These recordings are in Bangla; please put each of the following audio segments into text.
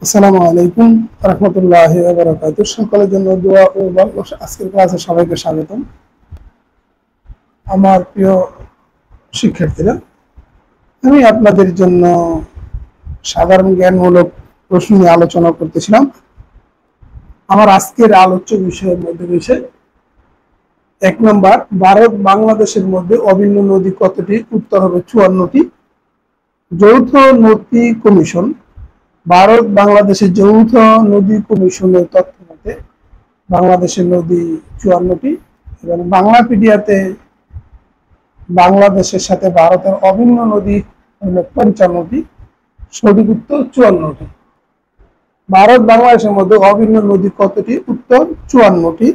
আসসালামু আলাইকুম রহমতুল্লাহি ওয়া বারাকাতুহু। সকলের জন্য দোয়া ও ভালোবাসা। আজকের ক্লাসে সবাইকে স্বাগতম। আমার প্রিয় শিক্ষার্থীরা, আমি আপনাদের জন্য সাধারণ জ্ঞানমূলক প্রশ্ন নিয়ে আলোচনা করতেছিলাম। আমার আজকের আলোচ্য বিষয়ের মধ্যে রয়েছে 1 নম্বর, ভারত বাংলাদেশের মধ্যে অভিন্ন নদী কতটি? উত্তর হবে 54টি। যৌথ নদী কমিশন, ভারত বাংলাদেশের যৌথ নদী কমিশনের তথ্য মতে বাংলাদেশের নদী 54টি এবং বাংলাপিডিয়াতে বাংলাদেশের সাথে ভারতের অভিন্ন নদী হল 55টি। সঠিক উত্তর 54টি। ভারত বাংলাদেশের মধ্যে অভিন্ন নদী কতটি? উত্তর 54টি।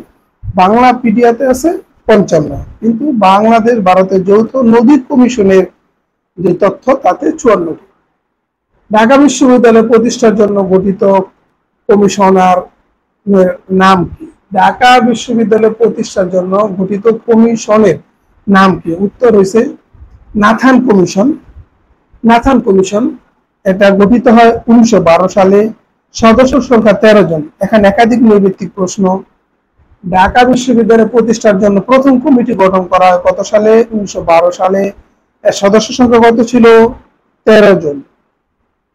বাংলাপিডিয়াতে আছে 55, কিন্তু বাংলাদেশ ভারতের যৌথ নদী কমিশনের যে তথ্য তাতে 54টি। ঢাকা বিশ্ববিদ্যালয় প্রতিষ্ঠার জন্য গঠিত কমিশনার নাম কি? ঢাকা বিশ্ববিদ্যালয় প্রতিষ্ঠার জন্য গঠিত কমিশনের নাম কি? উত্তর হয়েছে নাথান কমিশন। নাথান কমিশন এটা গঠিত হয় 1912 সালে। সদস্য সংখ্যা 13 জন। এখানে একাধিক নৈর্ব্যক্তিক প্রশ্ন। ঢাকা বিশ্ববিদ্যালয় প্রতিষ্ঠার জন্য প্রথম কমিটি গঠন করা হয় কত সালে? 1912 সালে। এর সদস্য সংখ্যা কত ছিল? 13 জন।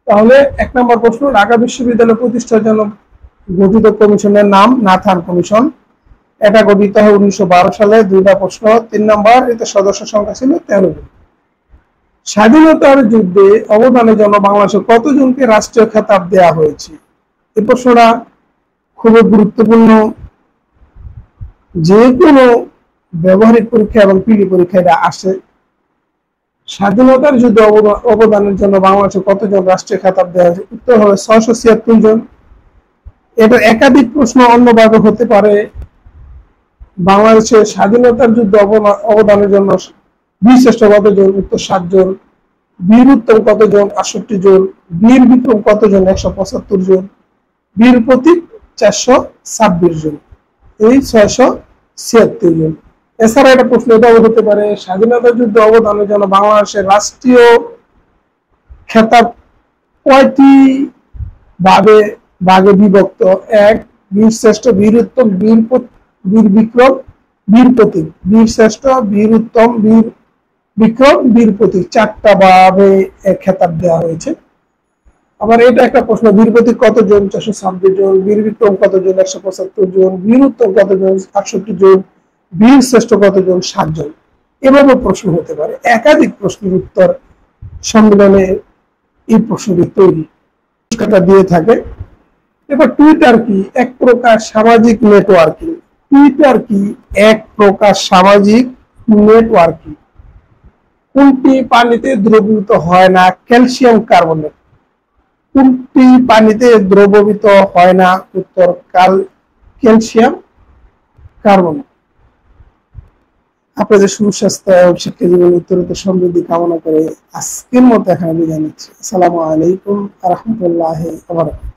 তাহলে 1 নম্বর প্রশ্ন, ঢাকা বিশ্ববিদ্যালয় প্রতিষ্ঠার জন্য গঠিত কমিশনের নাম নাথান কমিশন। এটা গঠিত হয় 1912 সালে। 2টা প্রশ্ন। 3 নম্বর, এতে সদস্য সংখ্যা ছিল 13 জন। স্বাধীনতার যুদ্ধে অবদানের জন্য বাংলাদেশের কতজনকে রাষ্ট্রীয় খেতাব দেওয়া হয়েছে? এই প্রশ্নটা খুবই গুরুত্বপূর্ণ। যে কোনো ব্যবহারিক পরীক্ষা এবং পিডি পরীক্ষা এটা আসে। স্বাধীনতার যুদ্ধে অবদানের জন্য বাংলাদেশে কতজন রাষ্ট্রীয় খেতাব দেওয়া হয়েছে? উত্তর হবে 676 জন। এটা একাধিক প্রশ্ন অন্যভাবে হতে পারে। বাংলাদেশের স্বাধীনতার যুদ্ধে অবদানের জন্য বীর শ্রেষ্ঠ কতজন? উত্তর 7 জন। বীর উত্তম কতজন? 68 জন। বীর বিক্রম কতজন? 175 জন। বীর প্রতীক 426 জন। এই 676 জন। এছাড়া একটা প্রশ্ন এটাও হতে পারে, স্বাধীনতা যুদ্ধে অবদানের জন্য বাংলাদেশের রাষ্ট্রীয় খেতাব কয়টি ভাগে বিভক্ত? 1, বীর শ্রেষ্ঠ, বীর উত্তম, বীর বিক্রম, বীর প্রতীক। বীর শ্রেষ্ঠ, বীর উত্তম, বীর বিক্রম, বীর প্রতীক, 4টা ভাবে খেতাব দেওয়া হয়েছে। আবার এটা একটা প্রশ্ন, বীর প্রতীক কতজন? 426 জন। বীর বিক্রম কতজন? 175 জন। বীর উত্তম কতজন? 68 জন। বীর শ্রেষ্ঠ কতজন? 7 জন। এভাবে প্রশ্ন হতে পারে। একাধিক প্রশ্নের উত্তর সম্মেলনে এই প্রশ্নটি তৈরি দিয়ে থাকে। এবার টুইটার কি? এক প্রকার সামাজিক নেটওয়ার্কিং। টুইটার কি? এক প্রকার সামাজিক নেটওয়ার্কিং। কোনটি পানিতে দ্রবীভূত হয় না? Calcium carbonate. কোনটি পানিতে দ্রবীভূত হয় না? উত্তর ক্যালসিয়াম কার্বনেট। আপনাদের সুস্বাস্থ্য এবং শিক্ষা জীবন উত্তরোত্তর সমৃদ্ধি কামনা করে আজকের মতো এখানে বিদায় নিচ্ছি। আসসালামু আলাইকুম ওয়া রাহমাতুল্লাহি ওয়া বারাকাতুহু।